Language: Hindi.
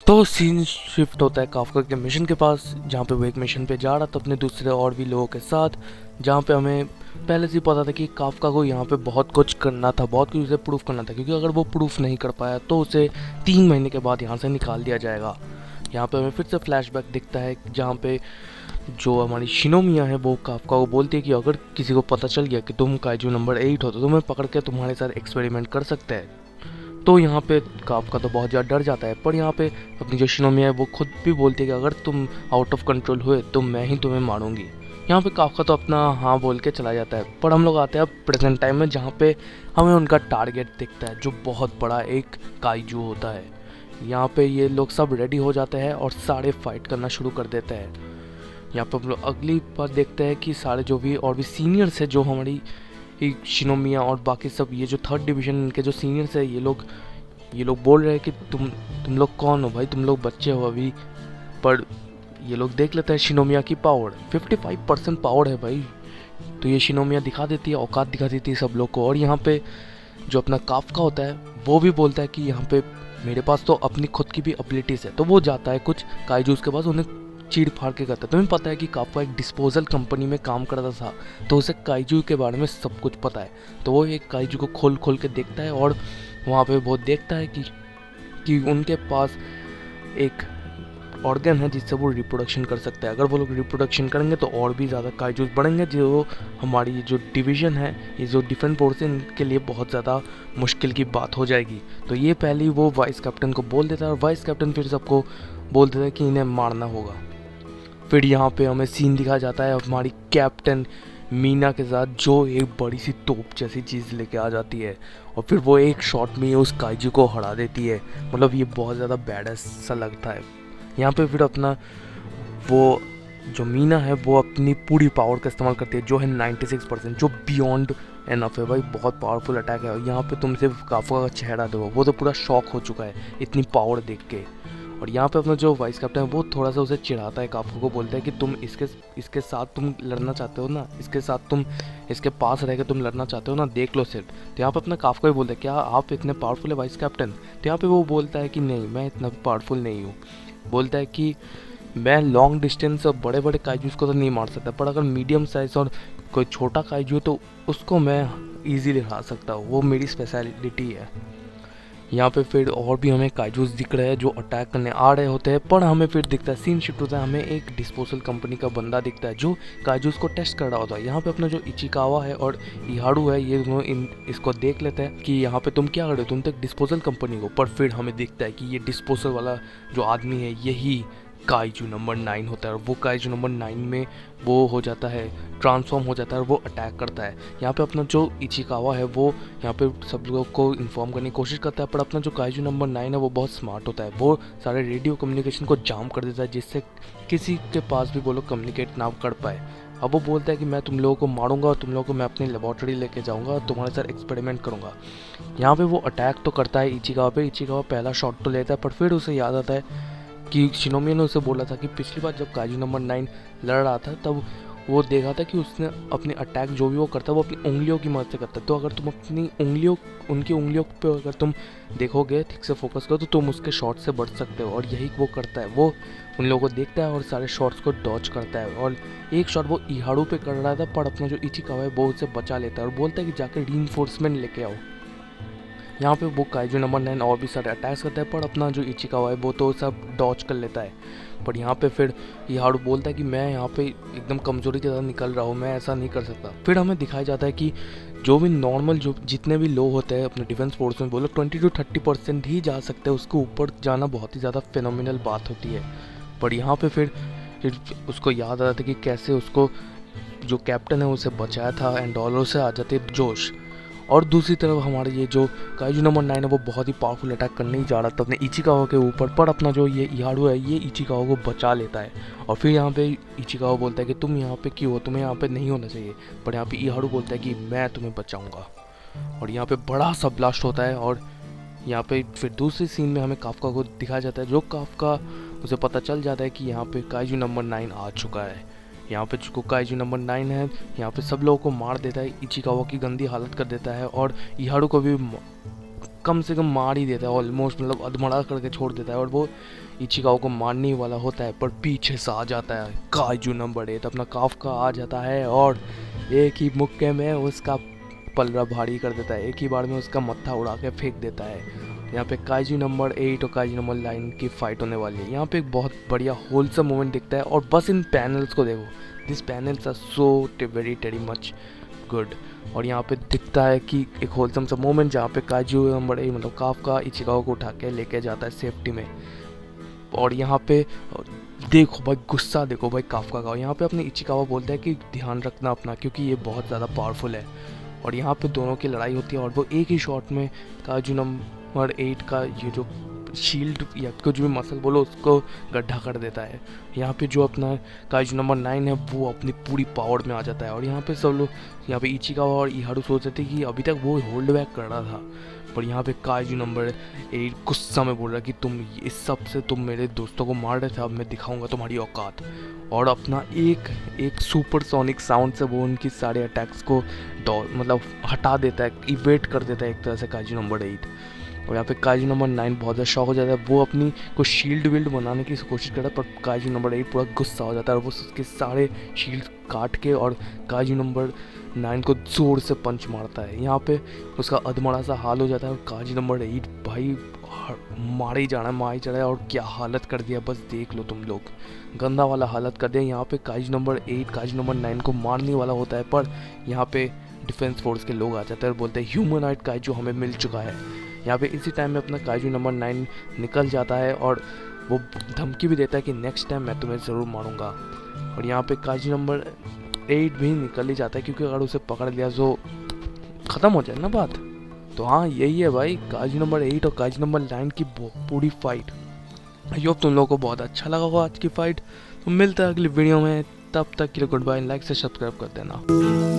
तो सीन शिफ्ट होता है काफ्का के मिशन के पास, जहाँ पे वो एक मिशन पे जा रहा था अपने दूसरे और भी लोगों के साथ, जहाँ पे हमें पहले से ही पता था कि काफ्का को यहाँ पे बहुत कुछ करना था, बहुत कुछ उसे प्रूफ करना था, क्योंकि अगर वो प्रूफ नहीं कर पाया तो उसे 3 महीने के बाद यहाँ से निकाल दिया जाएगा। यहाँ पे हमें फिर से फ्लैशबैक दिखता है जहाँ पे जो हमारी शिनोमिया है वो काफ्का को बोलती है कि अगर किसी को पता चल गया कि तुम काइजू नंबर 8 हो तो तुम्हें पकड़ के तुम्हारे साथ एक्सपेरिमेंट कर सकते हैं। तो यहाँ पे काफ्का तो बहुत ज़्यादा डर जाता है, पर यहाँ पे अपनी जो शिनोमिया है वो खुद भी बोलती है कि अगर तुम आउट ऑफ कंट्रोल हुए तो मैं ही तुम्हें मारूंगी। यहाँ पे काफ्का तो अपना हाँ बोल के चला जाता है, पर हम लोग आते हैं अब प्रेजेंट टाइम में, जहाँ पे हमें उनका टारगेट दिखता है जो बहुत बड़ा एक काइजू होता है। यहाँ पे ये लोग सब रेडी हो जाते हैं और सारे फाइट करना शुरू कर देते हैं। यहाँ पे हम लोग अगली बार देखते हैं कि सारे जो भी और भी सीनियर्स है, जो हमारी शिनोमिया और बाकी सब, ये जो थर्ड डिवीजन इनके जो सीनियर्स है, ये लोग बोल रहे हैं कि तुम लोग कौन हो भाई, तुम लोग बच्चे हो अभी। पर ये लोग देख लेते हैं शिनोमिया की पावर, 55% पावर है भाई। तो ये शिनोमिया दिखा देती है, औकात दिखा देती है सब लोग को। और यहाँ पे जो अपना काफ्का होता है वो भी बोलता है कि यहाँ पे मेरे पास तो अपनी खुद की भी एबिलिटीज़ है। तो वो जाता है कुछ काइजूस के पास, उन्हें चीड़ फाड़ के करता है। तुम्हें पता है कि काफ्का एक डिस्पोजल कंपनी में काम करता था, तो उसे काइजू के बारे में सब कुछ पता है। तो वो एक काइजू को खोल खोल के देखता है और वहाँ पे वो देखता है कि उनके पास एक ऑर्गन है जिससे वो रिप्रोडक्शन कर सकते हैं। अगर वो लोग रिप्रोडक्शन करेंगे तो और भी ज़्यादा काइजूस बढ़ेंगे, जो हमारी जो डिवीज़न है, ये जो डिफेंस फोर्स है, इनके लिए बहुत ज़्यादा मुश्किल की बात हो जाएगी। तो ये पहले ही वो वाइस कैप्टन को बोल देता है और वाइस कैप्टन फिर सबको बोल देता है कि इन्हें मारना होगा। फिर यहाँ पे हमें सीन दिखाया जाता है हमारी कैप्टन मीना के साथ, जो एक बड़ी सी तोप जैसी चीज़ लेके आ जाती है और फिर वो एक शॉट में उस काइजू को हरा देती है। मतलब ये बहुत ज़्यादा बैडस सा लगता है। यहाँ पे फिर अपना वो जो मीना है वो अपनी पूरी पावर का इस्तेमाल करती है, जो है 96%, जो बियॉन्ड एनफ है भाई, बहुत पावरफुल अटैक है। यहाँ पे तुम सिर्फ काफ्का का चेहरा देखो, वो तो पूरा शॉक हो चुका है इतनी पावर देख के। और यहाँ पे अपना जो वाइस कैप्टन है वो थोड़ा सा उसे चिढ़ाता है, काफ्का को बोलता है कि तुम इसके साथ तुम लड़ना चाहते हो ना, इसके साथ तुम इसके पास रह के तुम लड़ना चाहते हो ना, देख लो सिर्फ। तो यहाँ पे अपना काफ्का भी बोलता है क्या आप इतने पावरफुल है वाइस कैप्टन? तो यहाँ पे वो बोलता है कि नहीं, मैं इतना पावरफुल नहीं हूँ। बोलता है कि मैं लॉन्ग डिस्टेंस और बड़े बड़े काइजूस को तो नहीं मार सकता, पर अगर मीडियम साइज और कोई छोटा काइजू है तो उसको मैं ईजिली हरा सकता हूँ, वो मेरी स्पेशलिटी है। यहाँ पे फिर और भी हमें काइजूस दिख रहे हैं जो अटैक करने आ रहे होते हैं, पर हमें फिर दिखता है, सीन शिफ्ट होता है, हमें एक डिस्पोजल कंपनी का बंदा दिखता है जो काइजूस को टेस्ट कर रहा होता है। यहाँ पे अपना जो इचिकावा है और इहारू है, ये दोनों इसको देख लेते हैं कि यहाँ पे तुम क्या कर रहे हो, तुम तो एक डिस्पोजल कंपनी हो। पर फिर हमें दिखता है कि ये डिस्पोजल वाला जो आदमी है यही काइजू नंबर 9 होता है, और वो काइजू नंबर 9 में वो हो जाता है, ट्रांसफॉर्म हो जाता है और वो अटैक करता है। यहाँ पे अपना जो इचिकावा है वो यहाँ पे सब लोगों को इन्फॉर्म करने की कोशिश करता है, पर अपना जो काइजू नंबर 9 है वो बहुत स्मार्ट होता है, वो सारे रेडियो कम्युनिकेशन को जाम कर देता है, जिससे किसी के पास भी वो लोग कम्युनिकेट ना कर पाए। अब वो बोलता है कि मैं तुम लोगों को मारूंगा और तुम लोगों को मैं अपनी लेबॉर्ट्री लेके जाऊंगा और तुम्हारे साथ एक्सपेरिमेंट करूंगा। यहाँ पे वो अटैक तो करता है इचिकावा पे, इचिकावा पहला शॉट तो लेता है, पर फिर उसे याद आता है कि शिनोमिया ने उसे बोला था कि पिछली बार जब काइजू नंबर 9 लड़ रहा था तब वो देखा था कि उसने अपने अटैक जो भी वो करता है वो अपनी उंगलियों की मदद से करता है। तो अगर तुम अपनी उनकी उंगलियों पे अगर तुम देखोगे, ठीक से फोकस करो, तो तुम उसके शॉट से बच सकते हो। और यही वो करता है, वो उन लोगों को देखता है और सारे शॉट्स को डॉच करता है। और एक शॉट वो इहाड़ू पे कर रहा था, पर अपना जो इचिकावा है वो उसे बचा लेता है और बोलता है कि जाकर रीइंफोर्समेंट लेके आओ। यहाँ पे वो काइजू नंबर 9 और भी सारे अटैक्स करता है, पर अपना जो इचिकावा है वो तो सब डॉच कर लेता है। पर यहाँ पे फिर इहारू बोलता है कि मैं यहाँ पे एकदम कमज़ोरी के साथ निकल रहा हूँ, मैं ऐसा नहीं कर सकता। फिर हमें दिखाया जाता है कि जो भी नॉर्मल जो जितने भी लोग होते हैं अपने डिफेंस फोर्स में, वो लोग 20 to 30% ही जा सकते हैं, उसके ऊपर जाना बहुत ही ज़्यादा फिनोमिनल बात होती है। पर यहाँ पे फिर उसको याद आ जाता है कि कैसे उसको जो कैप्टन है उसे बचाया था एंड डॉलर से आ जाते जोश। और दूसरी तरफ हमारे ये जो काइजू नंबर 9 है वो बहुत ही पावरफुल अटैक करने ही जा रहा था अपने इचिकावा के ऊपर, पर अपना जो ये इहारू है ये इचिकावा को बचा लेता है। और फिर यहाँ पे इचिकावा बोलता है कि तुम यहाँ पे क्यों हो, तुम्हें यहाँ पे नहीं होना चाहिए। पर यहाँ पे इहारू बोलता है कि मैं तुम्हें बचाऊंगा। और यहाँ पे बड़ा सा ब्लास्ट होता है और यहाँ पे फिर दूसरी सीन में हमें काफ्का को दिखाया जाता है, जो काफ्का उसे पता चल जाता है कि यहाँ पे काइजू नंबर 9 आ चुका है। यहाँ पे जो काइजू नंबर 9 है यहाँ पे सब लोगों को मार देता है, इचिकावा की गंदी हालत कर देता है और इहारू को भी कम से कम मार ही देता है ऑलमोस्ट, मतलब अधमरा करके छोड़ देता है। और वो इचिकावा को मारने वाला होता है पर पीछे से आ जाता है काइजू नंबर 8, अपना काफका आ जाता है और एक ही मुक्के में उसका पलड़ा भारी कर देता है, एक ही बार में उसका मत्था उड़ा के फेंक देता है। यहाँ पे काइजू नंबर 8 और काइजू नंबर 9 की फाइट होने वाली है। यहाँ पे एक बहुत बढ़िया होलसम मोमेंट दिखता है और बस इन पैनल्स को देखो, this panels are so very much good. और यहाँ पे दिखता है कि एक होलसम सा मोमेंट जहाँ पे काइजू नंबर 8 मतलब काफका इचिकावा को उठा के लेके जाता है सेफ्टी में। और यहाँ पे देखो भाई गुस्सा, देखो भाई काफका का। यहाँ पे अपने इचिकावा बोलता है कि ध्यान रखना अपना, क्योंकि ये बहुत ज़्यादा पावरफुल है। और यहाँ पे दोनों की लड़ाई होती है और वो एक ही शॉट में काइजू नंबर 8 का ये जो शील्ड या कुछ भी मसल बोलो उसको गड्ढा कर देता है। यहाँ पे जो अपना काइजू नंबर 9 है वो अपनी पूरी पावर में आ जाता है। और यहाँ पे सब लोग, यहाँ पे इचिकावा और इहारू सोच रहे थे कि अभी तक वो होल्ड बैक कर रहा था, पर यहाँ पे काइजू नंबर 8 गुस्सा में बोल रहा कि तुम इस सब से तुम मेरे दोस्तों को मार रहे थे, अब मैं दिखाऊंगा तुम्हारी औकात। और अपना एक सुपरसोनिक साउंड से वो उनकी सारे अटैक्स को मतलब हटा देता है, इवेट कर देता है एक तरह से काइजू नंबर 8। और यहाँ पे काइजू नंबर 9 बहुत ज़्यादा शॉक हो जाता है, वो अपनी कोई शील्ड विल्ड बनाने की कोशिश करता है, पर काइजू नंबर 8 पूरा गुस्सा हो जाता है और वो उसके सारे शील्ड काट के और काइजू नंबर 9 को जोर से पंच मारता है। यहाँ पे उसका अधमरा सा हाल हो जाता है और काइजू नंबर 8 भाई मारे ही जाना है और क्या हालत कर दिया बस देख लो तुम लोग, गंदा वाला हालत कर दिया। यहाँ पे काइजू नंबर 8 काइजू नंबर 9 को मारने वाला होता है, पर यहाँ पे डिफेंस फोर्स के लोग आ जाते हैं और बोलते हैं ह्यूमनॉइड काइजू हमें मिल चुका है। यहाँ पे इसी टाइम में अपना काइजू नंबर 9 निकल जाता है और वो धमकी भी देता है कि नेक्स्ट टाइम मैं तुम्हें ज़रूर मारूंगा। और यहाँ पे काइजू नंबर 8 भी निकल ही जाता है, क्योंकि अगर उसे पकड़ लिया तो ख़त्म हो जाए ना बात। तो हाँ यही है भाई काइजू नंबर 8 और काइजू नंबर 9 की पूरी फाइट। आई होप तुम लोगों को बहुत अच्छा लगा होगा आज की फाइट। तो मिलता है अगली वीडियो में, तब तक के लिए गुड बाय, लाइक से सब्सक्राइब कर देना।